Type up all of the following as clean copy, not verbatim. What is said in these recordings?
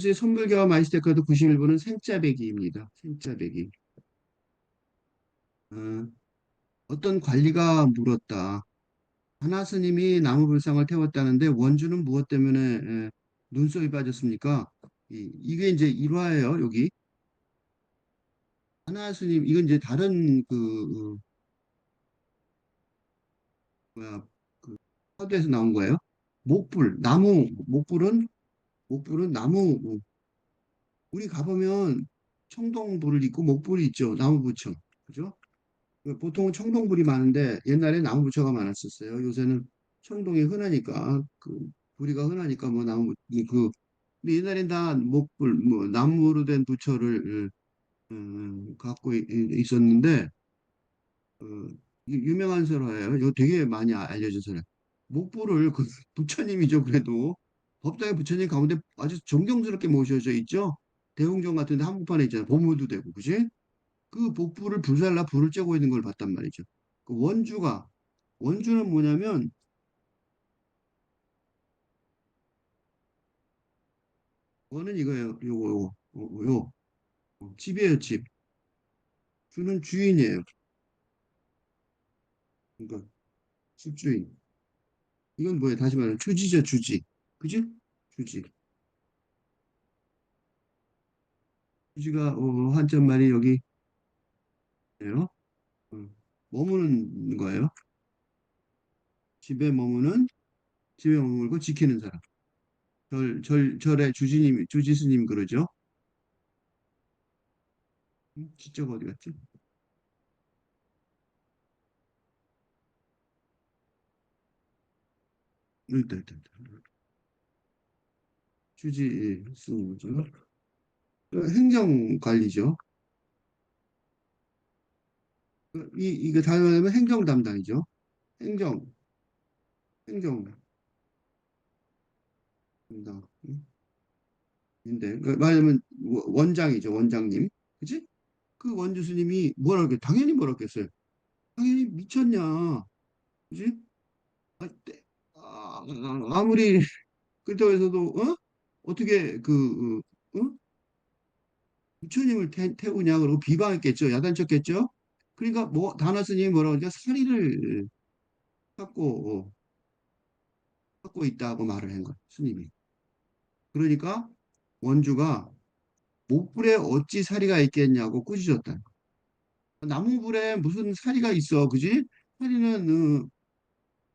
이제 선불교와 마이스테카드 91부는 생짜배기입니다. 생짜배기. 어, 어떤 관리가 물었다. 하나 스님이 나무불상을 태웠다는데 원주는 무엇 때문에 눈썹이 빠졌습니까? 이게 이제 일화예요, 여기. 하나 스님, 이건 이제 다른 뭐야, 그 사도에서 나온 거예요. 목불은 나무, 우리 가보면 청동불을 있고 목불이 있죠. 나무부처. 그죠? 보통은 청동불이 많은데 옛날에 나무부처가 많았었어요. 요새는 청동이 흔하니까 부리가 흔하니까 뭐 근데 옛날엔 다 목불 뭐 나무로 된 부처를 갖고 있었는데 어, 유명한 설화예요. 이거 되게 많이 알려진 설화. 목불을 그 부처님이죠. 그래도 법당의 부처님 가운데 아주 존경스럽게 모셔져 있죠. 대웅전 같은데 한복판에 있잖아요. 보물도 되고 그지? 그 복부를 불살라 불을 쬐고 있는 걸 봤단 말이죠. 그 원주는 뭐냐면 원은 이거예요. 집이에요, 집. 주는 주인이에요. 그러니까 집주인. 이건 뭐예요? 다시 말하면 주지죠, 주지. 그지? 주지. 주지가 한자 말이 여기에요. 어, 머무는 거예요. 집에 머무는 집에 머물고 지키는 사람. 절의 주지스님 그러죠. 지적 어디 갔지? 여기 있다, 있다, 있다. 주지스님이죠. 행정 관리죠. 이게 다음에 행정 담당이죠. 행정, 행정 담당. 인데, 말하자면 원장이죠, 원장님. 그치? 그 원주스님이 뭐라 그래? 당연히 뭐라 그랬어요. 당연히 미쳤냐. 그치? 아, 아무리 그렇다고 해서도, 어떻게 부처님을 태우냐, 그러고 비방했겠죠. 야단쳤겠죠. 그러니까 뭐, 다나 스님이 뭐라고 하니까 사리를 찾고, 찾고 있다고 말을 한 거예요, 스님이. 그러니까 원주가 목불에 어찌 사리가 있겠냐고 꾸짖었다. 나무불에 무슨 사리가 있어, 그지? 사리는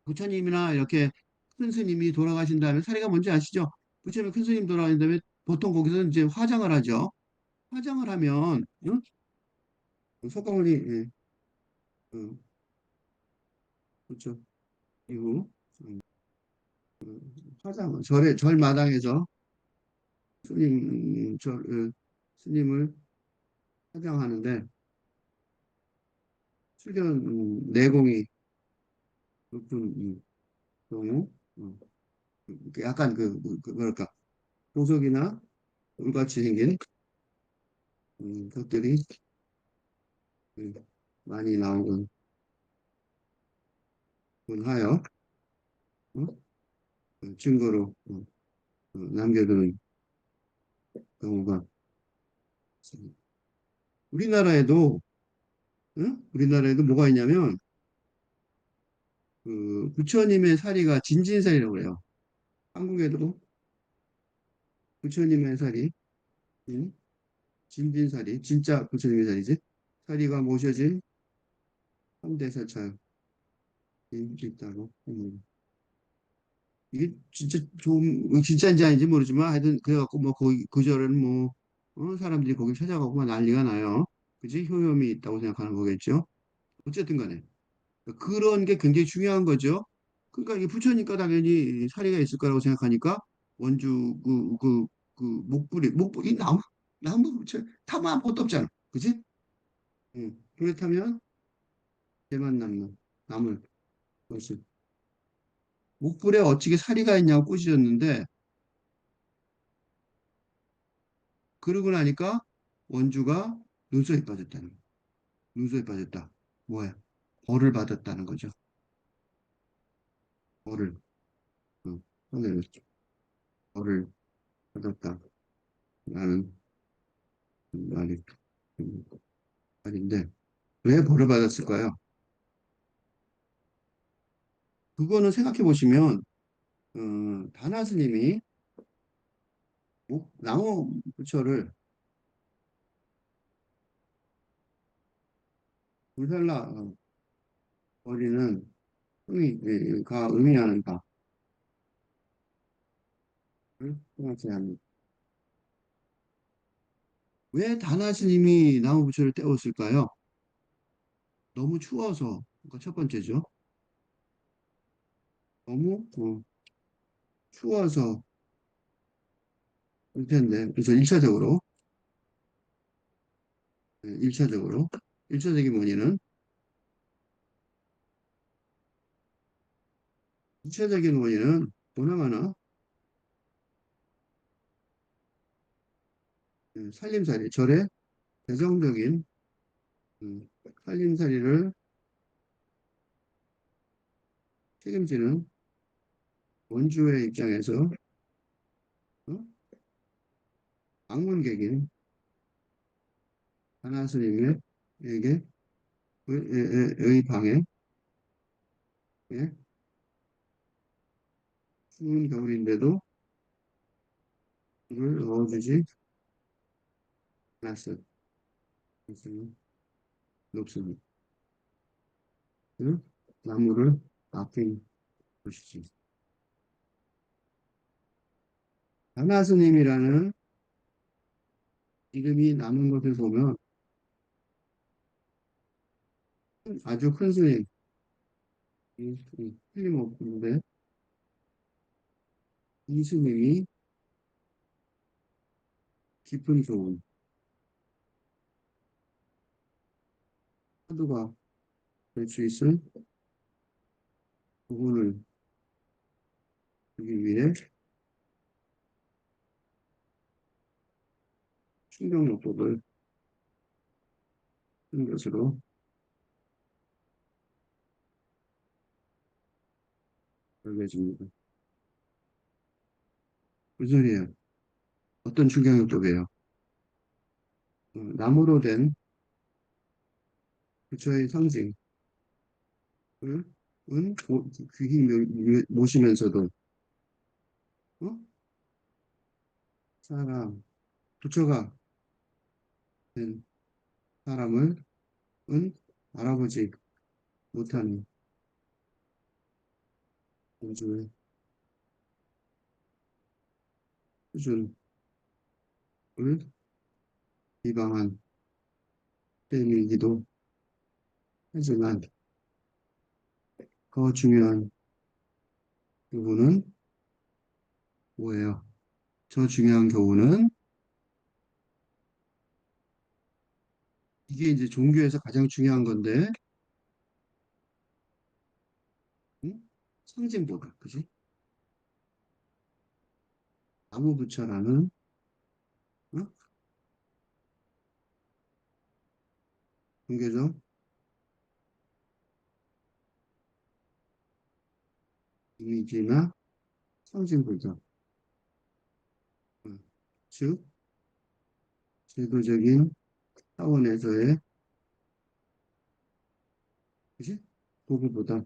부처님이나 이렇게 큰 스님이 돌아가신 다음에 사리가 뭔지 아시죠? 부처님 큰 스님 돌아가신 다음에 보통 거기서 이제 화장을 하죠. 화장을 하면 석가모니 어, 그렇죠. 이후 화장 절마당에서 스님을 화장하는데 수련 내공이 높은 경우 약간 뭐랄까 보석이나 돌같이 생긴 것들이 음, 많이 나오곤 하여 어? 증거로 남겨두는 경우가 있습니다. 우리나라에도 우리나라에도 뭐가 있냐면 부처님의 사리가 진진사리라고 해요. 한국에도 부처님의 사리 진진사리 진짜 부처님의 사리지 사리가 모셔진 현대사찰이 있다고. 이게 진짜 진짜인지 아닌지 모르지만 하여튼 그래갖고 뭐 거기 그 절에는 뭐 사람들이 거기 찾아가고 막 난리가 나요. 그지? 효험이 있다고 생각하는 거겠죠. 어쨌든 간에 그런 게 굉장히 중요한 거죠. 그러니까 이게 부처니까 당연히 사리가 있을 거라고 생각하니까 원주 목불이 나무 부처 타면 아무것도 없잖아. 그지? 그렇다면 개만 남는 나물 것을 목불에 어찌게 사리가 있냐고 꾸짖었는데 그러고 나니까 원주가 눈썹이 빠졌다는 거야. 눈썹이 빠졌다. 뭐야? 벌을 받았다는 거죠. 벌을. 하늘을 벌을 받았다. 라는 말이, 말인데, 왜 벌을 받았을까요? 그거는 생각해 보시면, 다나 스님이 나무 부처를 불살라 버리는 의미하는 바를 생각해야 합니다. 왜 다나 스님이 나무 부처를 떼었을까요? 너무 추워서. 그첫 번째죠. 너무 추워서 일 텐데. 그래서 1차적으로, 1차적인 원인은, 2차적인 원인은 보나마나 살림살이, 절의 대성적인 음, 살림살이를 책임지는 원주의 입장에서 어? 방문객인 하나 스님에게 의 방에 예? 추운 겨울인데도 물을 넣어주지 않았을 가능성이 높습니다. 그 나무를 아낀 것이지. 하나 스님이라는 이름이 남은 것을 보면 아주 큰 스님, 틀림없는데 이 스님이 깊은 교훈, 사두가 될 수 있을 부분을 주기 위해 충격요법을 쓴 것으로 알려집니다. 무슨 소리예요? 어떤 충격요법이에요? 나무로 된 부처의 상징을 귀히 모시면서도 어? 사람, 부처가 된 사람을 알아보지 못하는 공주의 수준을 비방한 때이기도 하지만 더 중요한 부분은 뭐예요? 저 중요한 교훈은 이게 이제 종교에서 가장 중요한 건데 응? 상징보다 그지? 나무부처라는 어? 종교적 이미지나 상징보다 어, 즉 제도적인 차원에서의 그지? 그거보다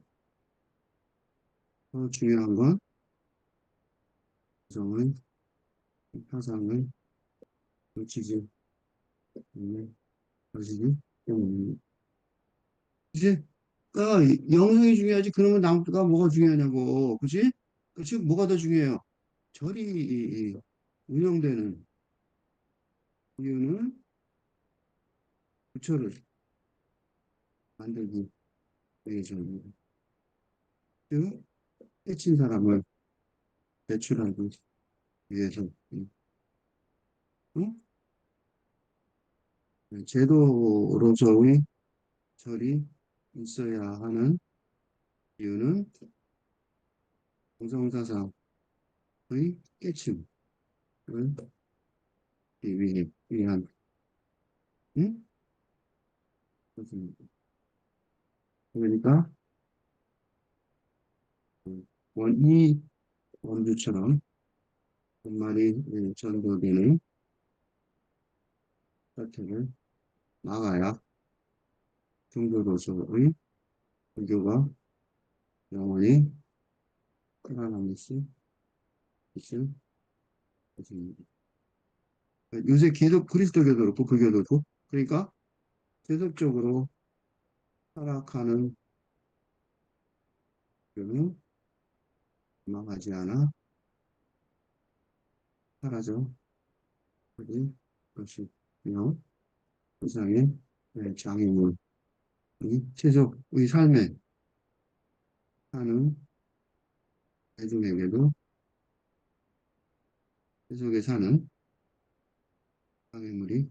더 중요한 건 정은 사상을 놓치지 않는 것이기 때문입니다. 그지? 영성이 중요하지 그러면 나무가 뭐가 중요하냐고 그지? 즉 뭐가 더 중요해요? 절이 운영되는 이유는 부처를 만들기 위해서입니다. 즉 해친 사람을 배출하기 위해서 응? 제도로서의 절이 있어야 하는 이유는 공성사상의 깨침을 위한 응? 것입니다. 그러니까 이 원주처럼 본말이 전도되는 사태를 막아야 종교로서의 불교가 영원히 살아남을 수 있을 것입니다. 요새 계속 그리스도교도 그렇고 불교도 그렇고 그러니까 계속적으로 타락하는 교는 망하지 않아 사라져 버릴 것이며 세상의 장애물이 계속 우리 삶에 사는 대중에게도 세속에 사는 장애물이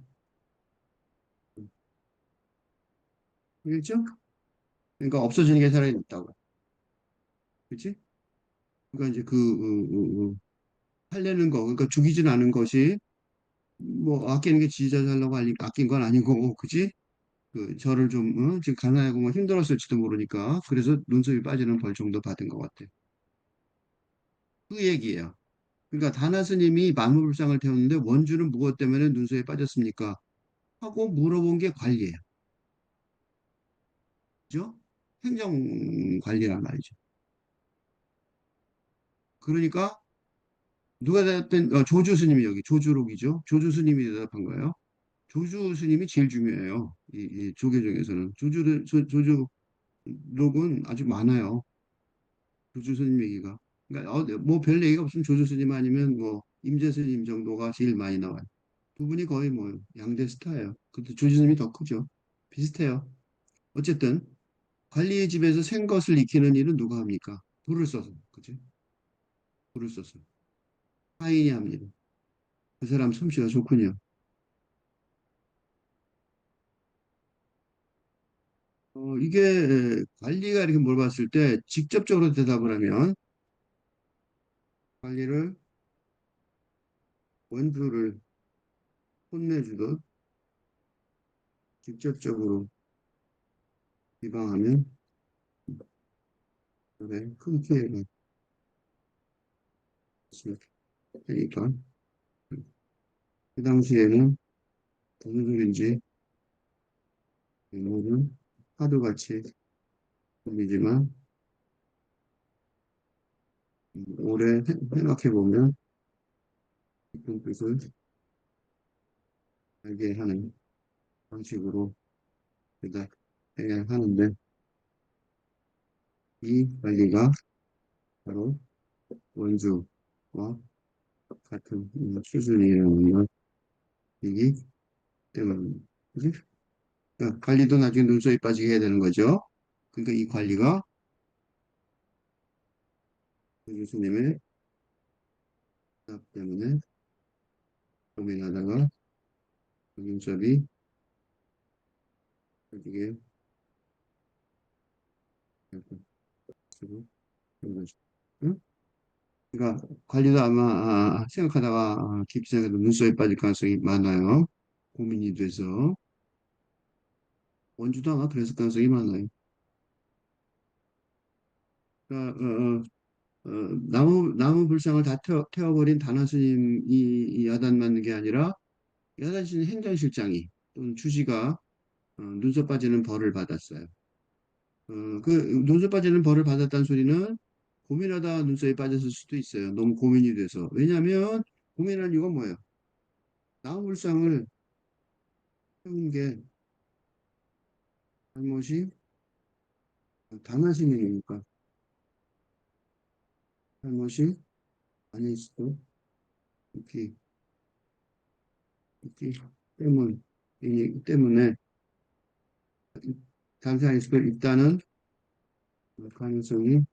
그렇죠? 그러니까 없어지는 게 살아야 있다고. 그렇지? 그러니까 이제 살려는 거, 그러니까 죽이진 않은 것이 뭐 아끼는 게 지지자 살라고 아낀 건 아니고, 그지? 저를 좀 지금 가난하고 뭐 힘들었을지도 모르니까 그래서 눈썹이 빠지는 벌 정도 받은 것 같아. 그 얘기예요. 그러니까 다나 스님이 만무불상을 태웠는데 원주는 무엇 때문에 눈썹이 빠졌습니까? 하고 물어본 게 관리예요. 그죠? 행정 관리란 말이죠. 그러니까 누가 대답된 조주 스님이 여기 조주록이죠. 조주 스님이 대답한 거예요. 조주 스님이 제일 중요해요. 이 조계 중에서는 조주록은 아주 많아요. 조주 스님 얘기가. 그러니까 뭐 별 얘기가 없으면 조주 스님 아니면 뭐 임재 스님 정도가 제일 많이 나와요. 두 분이 거의 뭐 양대 스타예요. 근데 조주 스님이 더 크죠. 비슷해요. 어쨌든 관리의 집에서 생것을 익히는 일은 누가 합니까? 불을 써서, 그지? 불을 써서 타인이 합니다. 그 사람 솜씨가 좋군요. 이게 관리가 이렇게 물어봤을 때 직접적으로 대답을 하면 관리를 원주를 혼내주듯 직접적으로 비방하면 그래 큰 피해가 있으니까 그 당시에는 무슨 소린지 모든 하도같이 들리지만 오래 생각해보면 깊은 뜻을 알게 하는 방식으로 대답해야 하는데 이 관리가 바로 원주와 같은 수준이라는 것이기 때문입니다. 그지? 그러니까 관리도 나중에 눈썹이 빠지게 해야 되는 거죠. 그러니까 이 관리가 그 교수님의 답 때문에 고민하다가 그 눈썹이 빠지게 되고 그런 거죠. 응? 그러니까 관리도 아마 생각하다가 깊이 생각해도 눈썹이 빠질 가능성이 많아요. 고민이 돼서 원주도 아마 그랬을 가능성이 많아요. 그러니까 나무 불상을 다 태워버린 단화 스님이 이 야단 맞는 게 아니라 야단 스님 행정실장이 또는 주지가 눈썹 빠지는 벌을 받았어요. 그 눈썹 빠지는 벌을 받았다는 소리는 고민하다 눈썹이 빠졌을 수도 있어요. 너무 고민이 돼서. 왜냐하면 고민한 이유가 뭐예요? 나무 불상을 태운 게 잘못이 단화 스님이니까 잘못이 아닐 수도 있기, 있기 때문에 당사일 수도 있다는 가능성이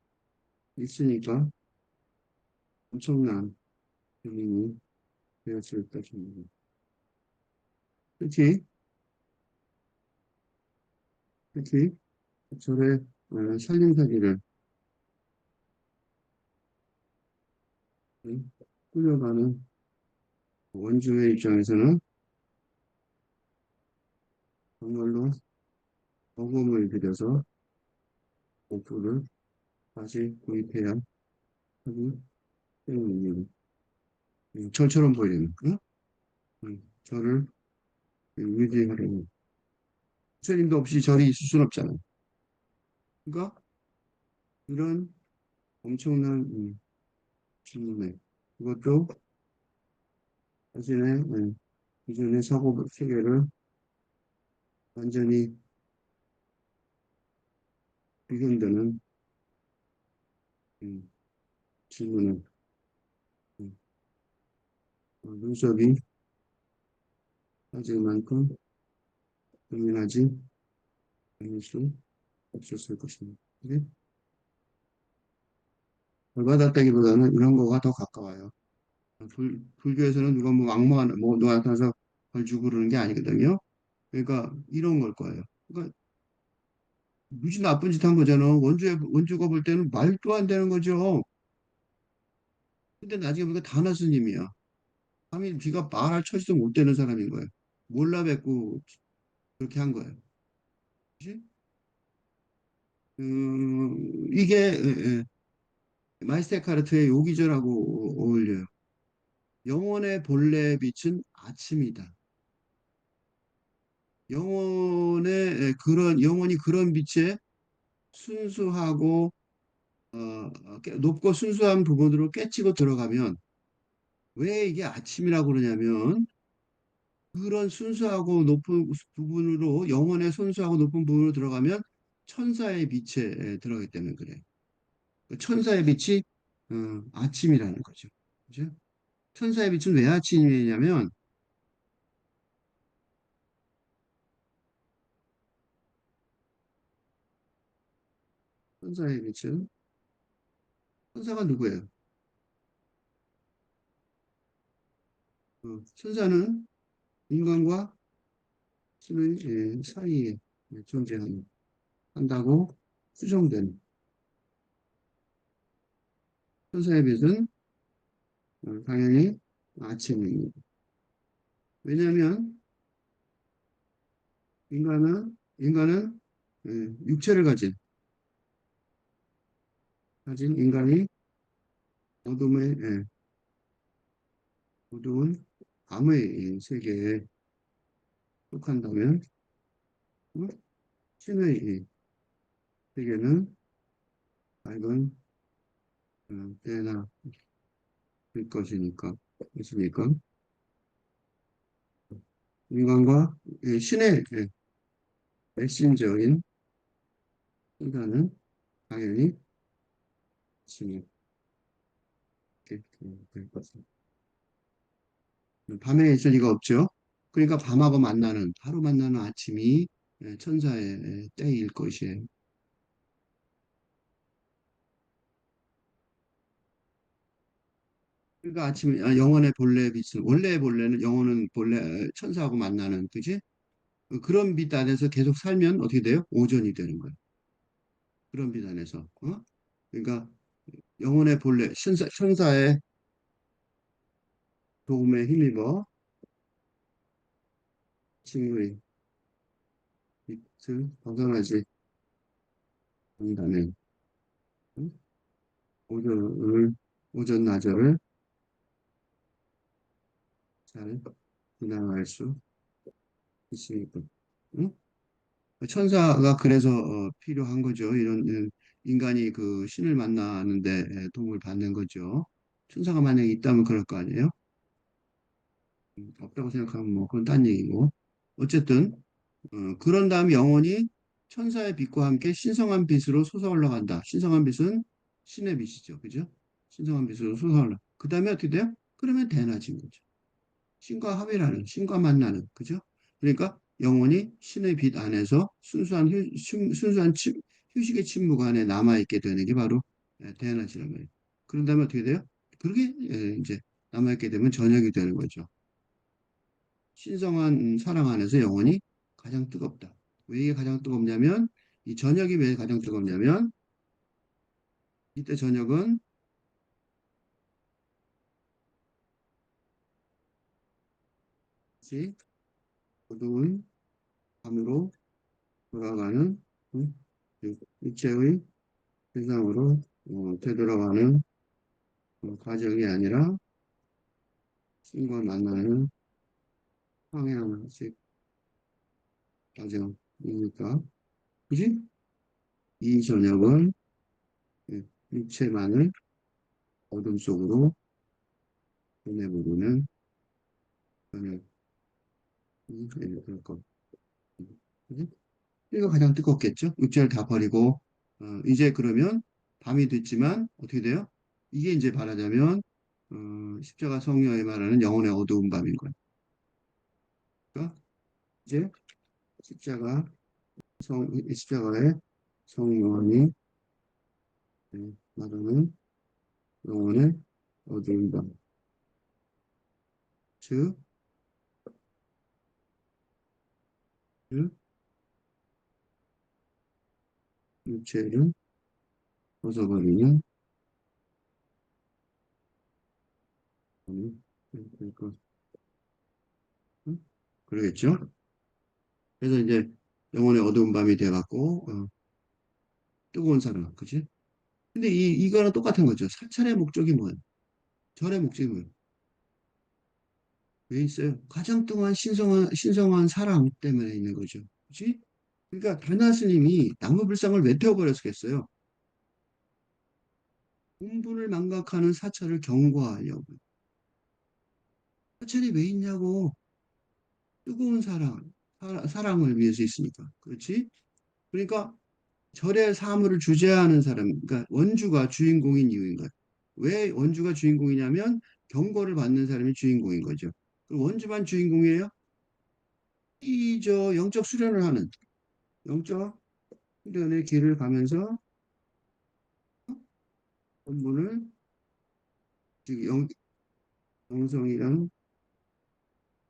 있으니까 엄청난 고민이 되었을 것입니다. 특히, 특히 절의 살림살이를 꾸려가는 원주의 입장에서는 정말로 어금을 들여서 목표를 다시 구입해야 하기 때문입니다. 절처럼 보이는, 응? 절을 유지하려면 부처님도 없이 절이 있을 수는 없잖아요. 그러니까 이런 엄청난 질문에 그것도 자신의 기존의 사고 체계를 완전히 비견되는 음, 질문을 음, 눈썹이 빠질 만큼 고민하지 않을 수 없었을 것입니다. 네? 벌받았다기보다는 이런 거가 더 가까워요. 불교에서는 누가 뭐 악마가 뭐 나타나서 벌 주고 그러는 게 아니거든요. 그러니까 이런 걸 거예요. 그러니까 무지 나쁜 짓 한 거잖아. 원주가 볼 때는 말도 안 되는 거죠. 근데 나중에 보니까 다나 스님이야. 감히 비가 말할 처지도 못 되는 사람인 거예요. 몰라 뵙고 그렇게 한 거예요. 그치? 이게 마이스테카르트의 요기절하고 어울려요. 영혼의 본래 빛은 아침이다. 영혼이 그런 빛에 순수하고 높고 순수한 부분으로 깨치고 들어가면 왜 이게 아침이라고 그러냐면 그런 순수하고 높은 부분으로 영혼의 순수하고 높은 부분으로 들어가면 천사의 빛에 들어가기 때문에 그래요. 그 천사의 빛이 아침이라는 거죠. 그죠? 천사의 빛은 왜 아침이냐면 천사의 빛은 천사가 누구예요? 천사는 인간과 신의 사이에 존재한다고 수정된 천사의 빛은 당연히 아침입니다. 왜냐하면 인간은 육체를 가진 인간이 어둠의 어두운 밤의 세계에 속한다면 어? 신의 세계는 밝은 때나 될 것이니까 있으니까 인간과 신의 맥심적인 인간은 당연히 아침이 될 것입니다. 밤에 있을 리가 없죠. 그러니까 밤하고 하루 만나는 아침이 천사의 때일 것이에요. 그러니까 영혼의 본래 빛은 원래의 본래는 영혼은 본래 천사하고 만나는 그지? 그런 빛 안에서 계속 살면 어떻게 돼요? 오전이 되는 거예요. 그런 빛 안에서 그러니까 영혼의 본래 천사의 도움에 힘입어 친구의 빛을 벗어나지 않는다면 응? 오전을 오전 나절을 잘 지나갈 수 있으니까. 응? 천사가 그래서 필요한 거죠. 이런 인간이 그 신을 만나는데 도움을 받는 거죠. 천사가 만약에 있다면 그럴 거 아니에요? 없다고 생각하면 뭐 그건 딴 얘기고. 어쨌든 그런 다음 영혼이 천사의 빛과 함께 신성한 빛으로 솟아올라간다. 신성한 빛은 신의 빛이죠. 그죠? 신성한 빛으로 솟아올라. 그 다음에 어떻게 돼요? 그러면 대낮인 거죠. 신과 합이라는, 신과 만나는, 그죠? 그러니까 영혼이 신의 빛 안에서 순수한 휴식의 침묵 안에 남아있게 되는 게 바로 대낮이란 말이에요. 그런 다음에 어떻게 돼요? 그렇게 이제 남아있게 되면 저녁이 되는 거죠. 신성한 사랑 안에서 영혼이 가장 뜨겁다. 왜 이게 가장 뜨겁냐면, 이 저녁이 왜 가장 뜨겁냐면, 이때 저녁은 다시 어두운 밤으로 돌아가는 음, 육체의 세상으로 되돌아가는 과정이 아니라 신과 만나는 황야식. 가정이니까. 그지? 이 저녁은 예, 일체만을 어둠 속으로 보내버리는 저녁이 될 것. 그지? 이거 가장 뜨겁겠죠? 육체를 다 버리고, 이제 그러면 밤이 됐지만 어떻게 돼요? 이게 이제 말하자면, 십자가 성령이 말하는 영혼의 어두운 밤인 거예요. 그러니까 이제 십자가 십자가의 성령이 말하는 영혼의 어두운 밤. 즉, 즉, 육체를 벗어버리는 밤이 될 것. 응? 그러겠죠? 그래서 이제 영혼의 어두운 밤이 돼갖고, 뜨거운 사랑, 그치? 근데 이거랑 똑같은 거죠. 사찰의 목적이 뭐예요? 절의 목적이 뭐예요? 왜 있어요? 가장 동안 신성한 사랑 때문에 있는 거죠. 그치? 그러니까 다나 스님이 나무불상을 왜 태워버렸겠어요? 본분을 망각하는 사찰을 경고하려고. 사찰이 왜 있냐고. 뜨거운 사랑을 위해서 있으니까. 그렇지? 그러니까 절의 사물을 주재하는 사람, 그러니까 원주가 주인공인 이유인 거예요. 왜 원주가 주인공이냐면 경고를 받는 사람이 주인공인 거죠. 그럼 원주만 주인공이에요? 이 저 영적 수련을 하는 영적 수련의 길을 가면서 본문을 즉 영성이란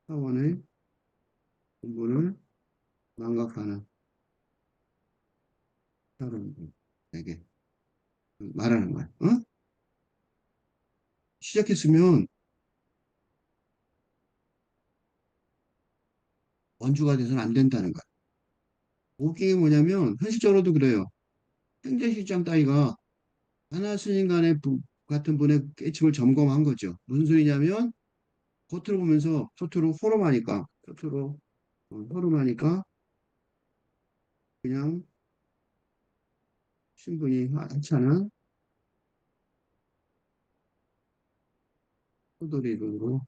차원의 본문을 망각하는 사람에게 말하는 거야. 어? 시작했으면 원주가 돼서는 안 된다는 거야. 그게 뭐냐면 현실적으로도 그래요. 행정실장 따위가 하나 스님 간의 같은 분의 깨침을 점검한 거죠. 무슨 소리냐면 겉으로 보면서 서투로 호름하니까 그냥 신분이 하찮은 소도리로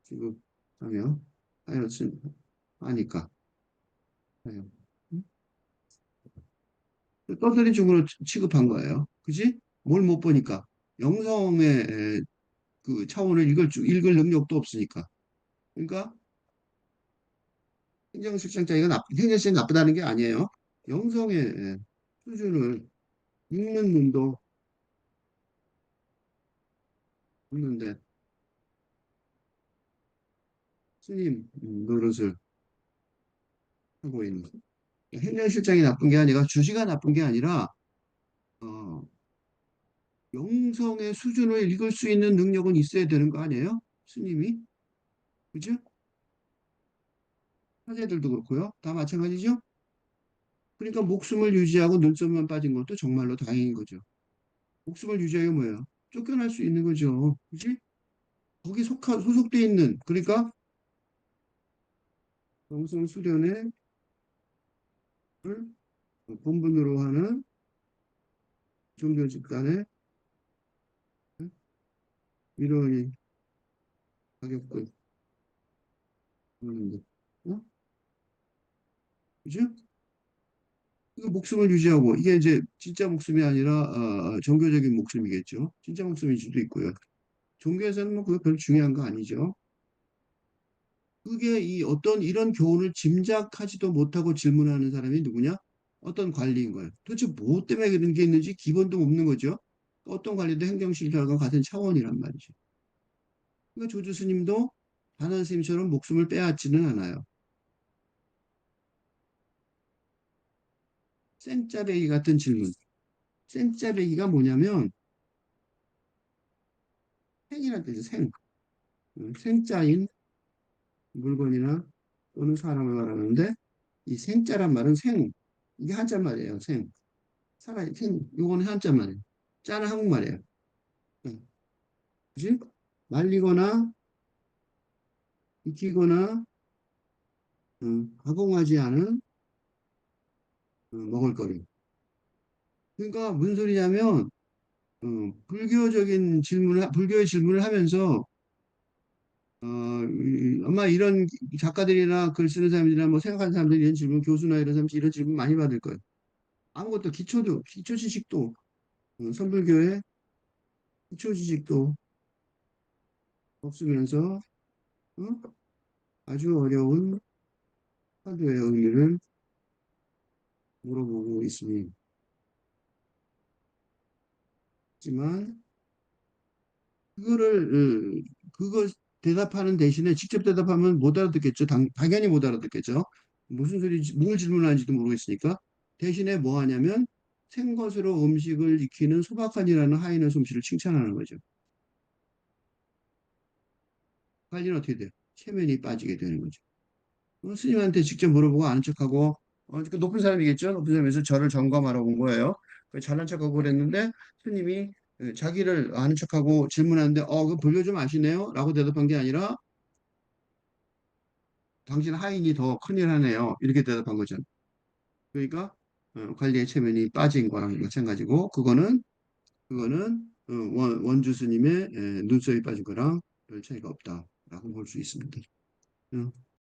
취급하며 하였으 하니까 응? 떠들이 중으로 취급한 거예요. 그지? 뭘 못 보니까 영성의 그 차원을 읽을 능력도 없으니까. 그러니까 행정실장자기가 행정실장이 나쁘다는 게 아니에요. 영성의 수준을 읽는 눈도 없는데 스님 노릇을 하고 있는 행정실장이 나쁜 게 아니라 주지가 나쁜 게 아니라 어, 영성의 수준을 읽을 수 있는 능력은 있어야 되는 거 아니에요? 스님이? 그죠? 사제들도 그렇고요. 다 마찬가지죠? 그러니까 목숨을 유지하고 눈썹만 빠진 것도 정말로 다행인 거죠. 목숨을 유지하기 뭐예요? 쫓겨날 수 있는 거죠. 그지? 거기 소속돼 있는, 그러니까 영성 수련회 본분으로 하는 종교 집단의 위로의 가격을 하는데, 어? 그죠? 이거 목숨을 유지하고, 이게 이제 진짜 목숨이 아니라, 종교적인 목숨이겠죠. 진짜 목숨일 수도 있고요. 종교에서는 뭐 그거 별로 중요한 거 아니죠. 그게 어떤 이런 교훈을 짐작하지도 못하고 질문하는 사람이 누구냐? 어떤 관리인 거예요. 도대체 뭐 때문에 그런 게 있는지 기본도 없는 거죠. 어떤 관리도 행정실장과 같은 차원이란 말이죠. 그러니까 조주 스님도 단한 스님처럼 목숨을 빼앗지는 않아요. 생짜배기 같은 질문. 생짜배기가 뭐냐면 생이란 뜻이에요. 생짜인 물건이나 또는 사람을 말하는데 이 생자란 말은 이게 한자 말이에요. 요거는 한자 말이에요. 짜는 한국말이에요. 응. 그지? 말리거나 익히거나 가공하지 않은 먹을거리. 그러니까 무슨 소리냐면 불교의 질문을 하면서 아마 이런 작가들이나 글 쓰는 사람들이나 뭐 생각하는 사람들이 이런 질문, 교수나 이런 사람들이 이런 질문 많이 받을 거예요. 아무것도 기초 지식도 선불교의 기초 지식도 없으면서 어? 아주 어려운 화두의 의미를 물어보고 있으니 하지만 그거 대답하는 대신에 직접 대답하면 못 알아듣겠죠. 당연히 못 알아듣겠죠. 무슨 소리지, 뭘 질문하는지도 모르겠으니까. 대신에 뭐 하냐면 생것으로 음식을 익히는 소박한이라는 하인의 솜씨를 칭찬하는 거죠. 관리는 어떻게 돼요? 체면이 빠지게 되는 거죠. 스님한테 직접 물어보고 아는 척하고 그 높은 사람이겠죠. 높은 사람에서 저를 점검하러 온 거예요. 잘난 척하고 그랬는데 스님이 자기를 아는 척하고 질문하는데 그 불교 좀 아시네요? 라고 대답한 게 아니라 당신 하인이 더 큰일 하네요. 이렇게 대답한 거죠. 그러니까 관리의 체면이 빠진 거랑 마찬가지고 그거는 원주 스님의 눈썹이 빠진 거랑 별 차이가 없다라고 볼 수 있습니다. 어,